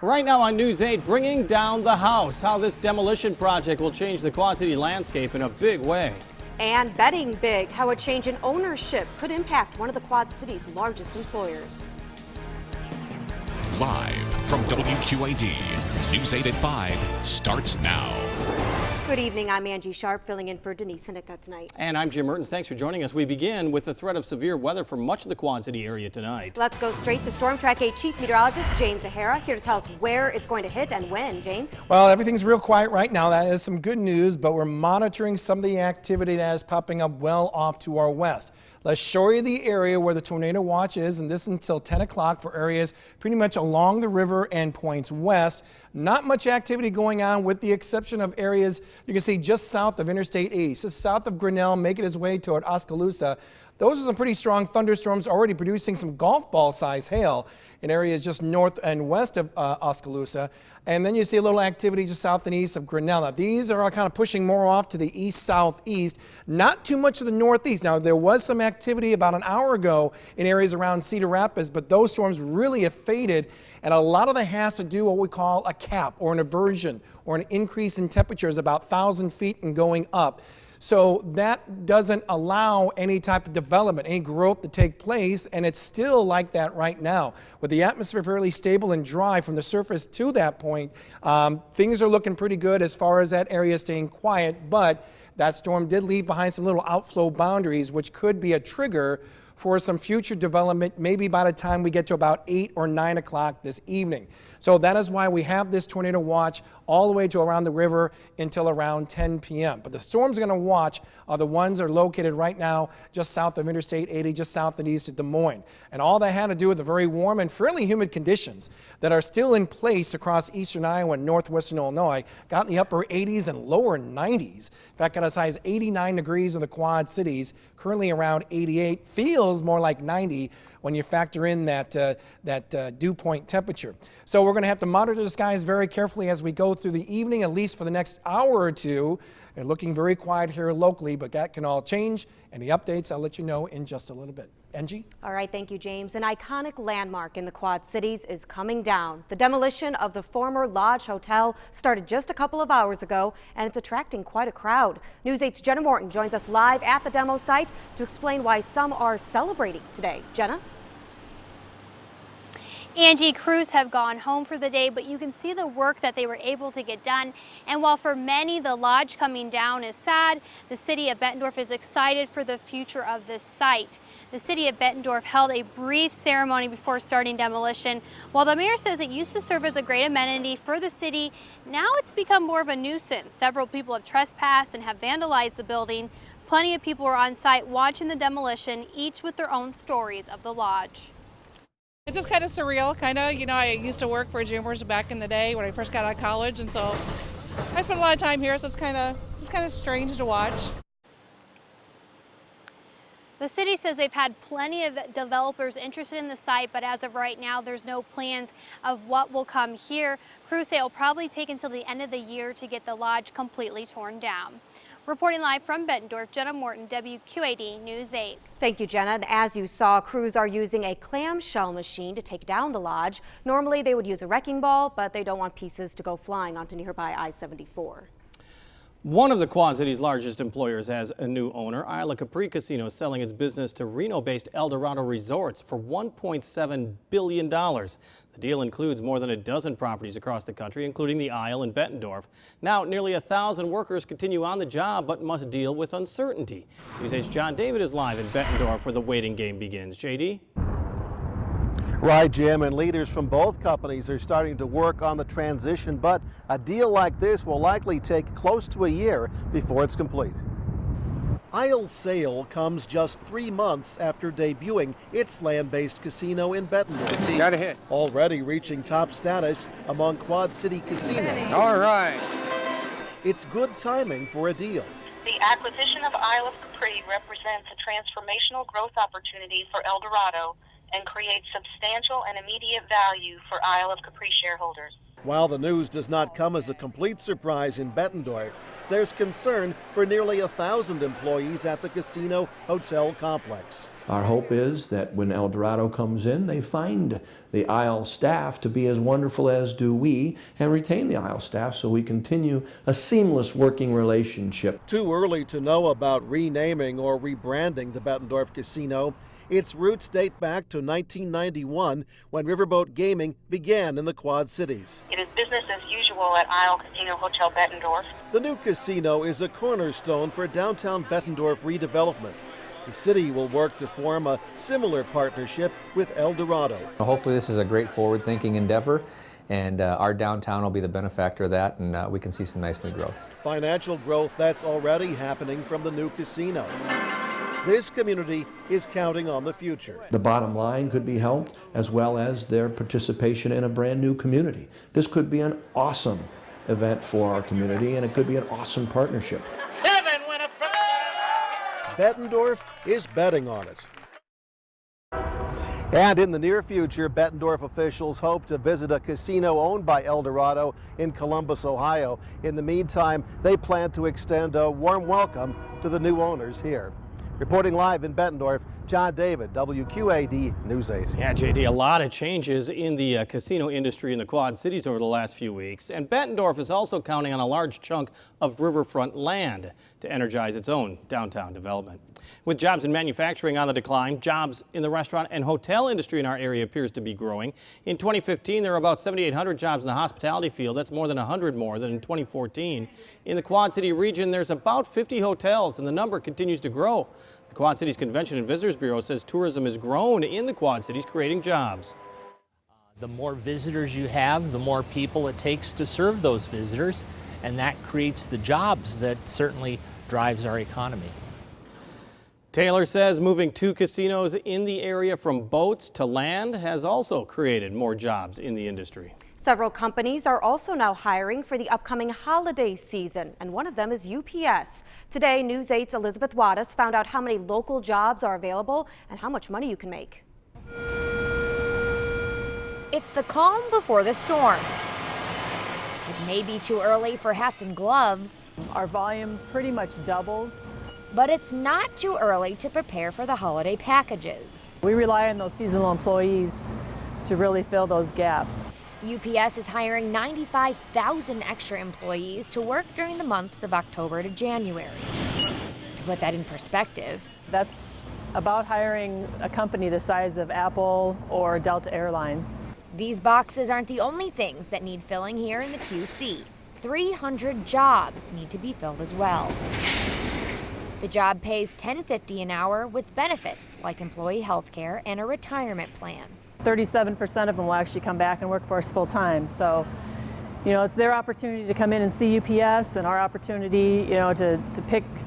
Right now on News 8, bringing down the house, how this demolition project will change the Quad City landscape in a big way. And betting big, how a change in ownership could impact one of the Quad City's largest employers. Live from WQAD, News 8 at 5 starts now. Good evening, I'm Angie Sharp, filling in for Denise Hinicka tonight. And I'm Jim Mertens. Thanks for joining us. We begin with the threat of severe weather for much of the Quad City area tonight. Let's go straight to Storm Track 8 Chief Meteorologist James O'Hara, here to tell us where it's going to hit and when. James? Well, everything's real quiet right now. That is some good news, but we're monitoring some of the activity that is popping up well off to our west. Let's show you the area where the tornado watch is, and this until 10 o'clock for areas pretty much along the river and points west. Not much activity going on with the exception of areas you can see just south of Interstate 80. So south of Grinnell, making its way toward Oskaloosa. Those are some pretty strong thunderstorms already producing some golf ball size hail in areas just north and west of Oskaloosa. And then you see a little activity just south and east of Grinnell. Now, these are all kind of pushing more off to the east-southeast, not too much to the northeast. Now, there was some activity about an hour ago in areas around Cedar Rapids, but those storms really have faded. And a lot of that has to do what we call a cap or an aversion or an increase in temperatures about 1,000 feet and going up. So that doesn't allow any type of development, any growth to take place, and it's still like that right now. With the atmosphere fairly stable and dry from the surface to that point, things are looking pretty good as far as that area staying quiet, but that storm did leave behind some little outflow boundaries, which could be a trigger for some future development, maybe by the time we get to about 8 or 9 o'clock this evening. So that is why we have this tornado watch all the way to around the river until around 10 p.m. But the storms going to watch are the ones that are located right now just south of Interstate 80, just south and east of Des Moines. And all that had to do with the very warm and fairly humid conditions that are still in place across eastern Iowa and northwestern Illinois. Got in the upper 80s and lower 90s. In fact, got as high as 89 degrees in the Quad Cities, currently around 88. Feels more like 90 when you factor in that dew point temperature. So we're going to have to monitor the skies very carefully as we go through the evening, at least for the next hour or two. And looking very quiet here locally, but that can all change. Any updates, I'll let you know in just a little bit. Angie? All right, thank you, James. An iconic landmark in the Quad Cities is coming down. The demolition of the former Lodge Hotel started just a couple of hours ago, and it's attracting quite a crowd. News 8's Jenna Morton joins us live at the demo site to explain why some are celebrating today. Jenna? Angie, crews have gone home for the day, but you can see the work that they were able to get done. And while for many the lodge coming down is sad, the city of Bettendorf is excited for the future of this site. The city of Bettendorf held a brief ceremony before starting demolition. While the mayor says it used to serve as a great amenity for the city, now it's become more of a nuisance. Several people have trespassed and have vandalized the building. Plenty of people were on site watching the demolition, each with their own stories of the lodge. It's just kind of surreal, I used to work for Jimmers back in the day when I first got out of college, and so I spent a lot of time here, so it's kind of strange to watch. The city says they've had plenty of developers interested in the site, but as of right now, there's no plans of what will come here. Crews say it'll probably take until the end of the year to get the lodge completely torn down. Reporting live from Bettendorf, Jenna Morton, WQAD News 8. Thank you, Jenna. And as you saw, crews are using a clamshell machine to take down the lodge. Normally, they would use a wrecking ball, but they don't want pieces to go flying onto nearby I-74. One of the Quad City's largest employers has a new owner. Isla Capri Casino is selling its business to Reno-based Eldorado Resorts for $1.7 billion. The deal includes more than a dozen properties across the country, including the Isle and Bettendorf. Now, nearly 1,000 workers continue on the job, but must deal with uncertainty. News 8's John David is live in Bettendorf where the waiting game begins. JD? Right, Jim, and leaders from both companies are starting to work on the transition, but a deal like this will likely take close to a year before it's complete. Isle's sale comes just 3 months after debuting its land-based casino in Bettendorf. Got a hit. Already reaching top status among Quad City casinos. All right. It's good timing for a deal. The acquisition of Isle of Capri represents a transformational growth opportunity for Eldorado and creates substantial and immediate value for Isle of Capri shareholders. While the news does not come as a complete surprise in Bettendorf, there's concern for nearly 1,000 employees at the casino hotel complex. Our hope is that when El Dorado comes in, they find the Isle staff to be as wonderful as do we and retain the Isle staff so we continue a seamless working relationship. Too early to know about renaming or rebranding the Bettendorf Casino. Its roots date back to 1991 when riverboat gaming began in the Quad Cities. It is business as usual at Isle Casino Hotel Bettendorf. The new casino is a cornerstone for downtown Bettendorf redevelopment. The city will work to form a similar partnership with El Dorado. Hopefully this is a great forward-thinking endeavor, and our downtown will be the benefactor of that, and we can see some nice new growth. Financial growth that's already happening from the new casino. This community is counting on the future. The bottom line could be helped, as well as their participation in a brand new community. This could be an awesome event for our community, and it could be an awesome partnership. Bettendorf is betting on it. And in the near future, Bettendorf officials hope to visit a casino owned by El Dorado in Columbus, Ohio. In the meantime, they plan to extend a warm welcome to the new owners here. Reporting live in Bettendorf, John David, WQAD News 8. Yeah, JD, a lot of changes in the casino industry in the Quad Cities over the last few weeks. And Bettendorf is also counting on a large chunk of riverfront land to energize its own downtown development. With jobs in manufacturing on the decline, jobs in the restaurant and hotel industry in our area appears to be growing. In 2015, there were about 7,800 jobs in the hospitality field. That's more than 100 more than in 2014. In the Quad City region, there's about 50 hotels, and the number continues to grow. The Quad Cities Convention and Visitors Bureau says tourism has grown in the Quad Cities, creating jobs. The more visitors you have, the more people it takes to serve those visitors, and that creates the jobs that certainly drives our economy. Taylor says moving 2 casinos in the area from boats to land has also created more jobs in the industry. Several companies are also now hiring for the upcoming holiday season, and one of them is UPS. Today, News 8's Elizabeth Wattis found out how many local jobs are available and how much money you can make. It's the calm before the storm. It may be too early for hats and gloves. Our volume pretty much doubles. But it's not too early to prepare for the holiday packages. We rely on those seasonal employees to really fill those gaps. UPS is hiring 95,000 extra employees to work during the months of October to January. To put that in perspective, that's about hiring a company the size of Apple or Delta Airlines. These boxes aren't the only things that need filling here in the QC. 300 jobs need to be filled as well. The job pays $10.50 an hour with benefits like employee health care and a retirement plan. 37% of them will actually come back and work for us full time. So, it's their opportunity to come in and see UPS, and our opportunity, to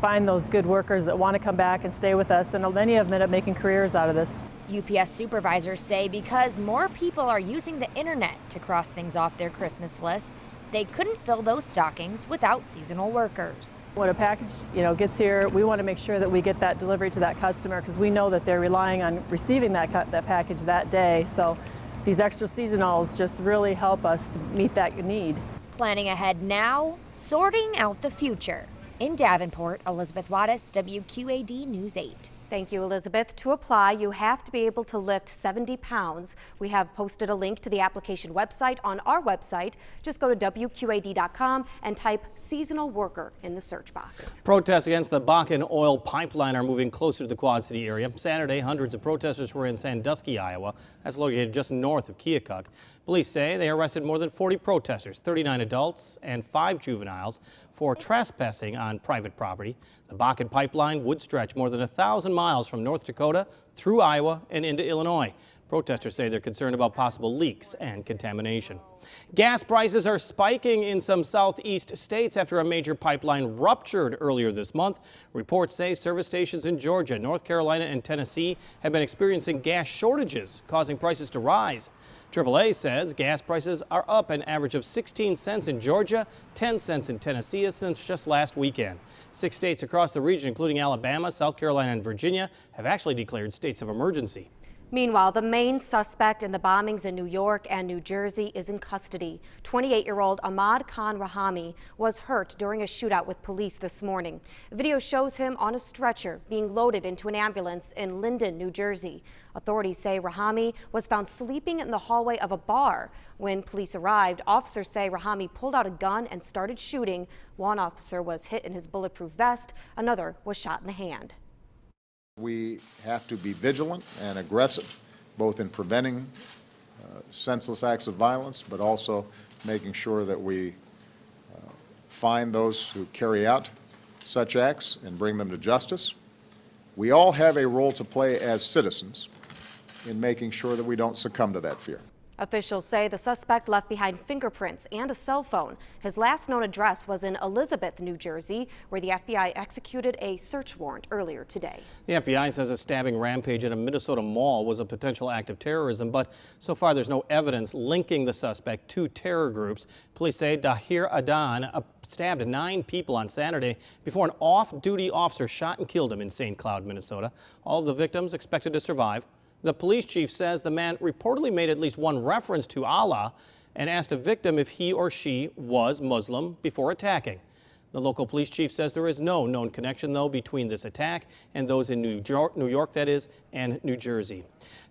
find those good workers that want to come back and stay with us. And many of them end up making careers out of this. UPS supervisors say because more people are using the internet to cross things off their Christmas lists, they couldn't fill those stockings without seasonal workers. When a package, gets here, we want to make sure that we get that delivery to that customer because we know that they're relying on receiving that package that day. So these extra seasonals just really help us to meet that need. Planning ahead now, sorting out the future. In Davenport, Elizabeth Wattis, WQAD News 8. Thank you, Elizabeth. To apply, you have to be able to lift 70 pounds. We have posted a link to the application website on our website. Just go to WQAD.com and type seasonal worker in the search box. Protests against the Bakken oil pipeline are moving closer to the Quad City area. Saturday, hundreds of protesters were in Sandusky, Iowa. That's located just north of Keokuk. Police say they arrested more than 40 protesters, 39 adults and 5 juveniles, for trespassing on private property. The Bakken Pipeline would stretch more than 1,000 miles from North Dakota through Iowa and into Illinois. Protesters say they're concerned about possible leaks and contamination. Gas prices are spiking in some southeast states after a major pipeline ruptured earlier this month. Reports say service stations in Georgia, North Carolina, and Tennessee have been experiencing gas shortages, causing prices to rise. AAA says gas prices are up an average of 16 cents in Georgia, 10 cents in Tennessee since just last weekend. 6 states across the region, including Alabama, South Carolina, and Virginia, have actually declared states of emergency. Meanwhile, the main suspect in the bombings in New York and New Jersey is in custody. 28-year-old Ahmad Khan Rahami was hurt during a shootout with police this morning. Video shows him on a stretcher being loaded into an ambulance in Linden, New Jersey. Authorities say Rahami was found sleeping in the hallway of a bar. When police arrived, officers say Rahami pulled out a gun and started shooting. One officer was hit in his bulletproof vest. Another was shot in the hand. We have to be vigilant and aggressive, both in preventing senseless acts of violence, but also making sure that we find those who carry out such acts and bring them to justice. We all have a role to play as citizens in making sure that we don't succumb to that fear. Officials say the suspect left behind fingerprints and a cell phone. His last known address was in Elizabeth, New Jersey, where the FBI executed a search warrant earlier today. The FBI says a stabbing rampage at a Minnesota mall was a potential act of terrorism, but so far there's no evidence linking the suspect to terror groups. Police say Dahir Adan stabbed 9 people on Saturday before an off-duty officer shot and killed him in St. Cloud, Minnesota. All of the victims expected to survive. The police chief says the man reportedly made at least one reference to Allah and asked a victim if he or she was Muslim before attacking. The local police chief says there is no known connection, though, between this attack and those in New York, that is, and New Jersey.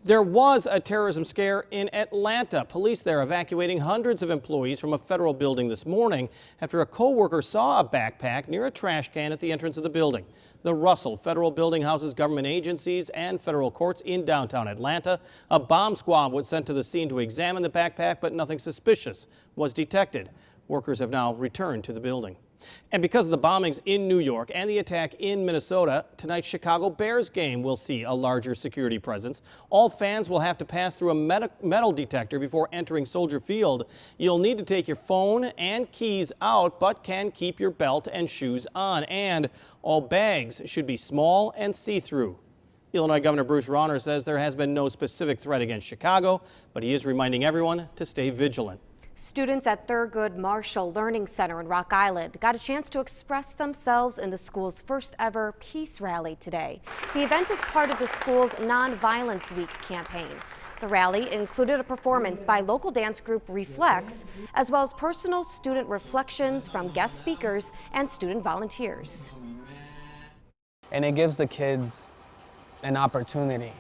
There was a terrorism scare in Atlanta. Police there evacuating hundreds of employees from a federal building this morning after a co-worker saw a backpack near a trash can at the entrance of the building. The Russell Federal Building houses government agencies and federal courts in downtown Atlanta. A bomb squad was sent to the scene to examine the backpack, but nothing suspicious was detected. Workers have now returned to the building. And because of the bombings in New York and the attack in Minnesota, tonight's Chicago Bears game will see a larger security presence. All fans will have to pass through a metal detector before entering Soldier Field. You'll need to take your phone and keys out, but can keep your belt and shoes on. And all bags should be small and see-through. Illinois Governor Bruce Rauner says there has been no specific threat against Chicago, but he is reminding everyone to stay vigilant. Students at Thurgood Marshall Learning Center in Rock Island got a chance to express themselves in the school's first ever peace rally today. The event is part of the school's Nonviolence Week campaign. The rally included a performance by local dance group Reflex, as well as personal student reflections from guest speakers and student volunteers. And it gives the kids an opportunity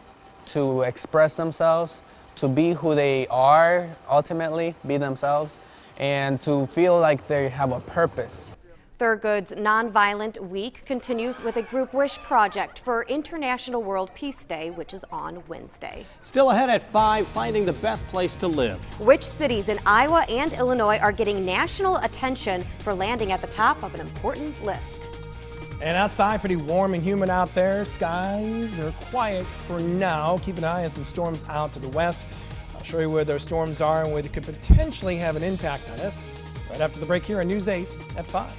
to express themselves, to be who they are, ultimately, be themselves, and to feel like they have a purpose. Thurgood's Nonviolent Week continues with a group wish project for International World Peace Day, which is on Wednesday. Still ahead at 5, finding the best place to live. Which cities in Iowa and Illinois are getting national attention for landing at the top of an important list? And outside, pretty warm and humid out there. Skies are quiet for now. Keep an eye on some storms out to the west. I'll show you where those storms are and where they could potentially have an impact on us right after the break here on News 8 at 5.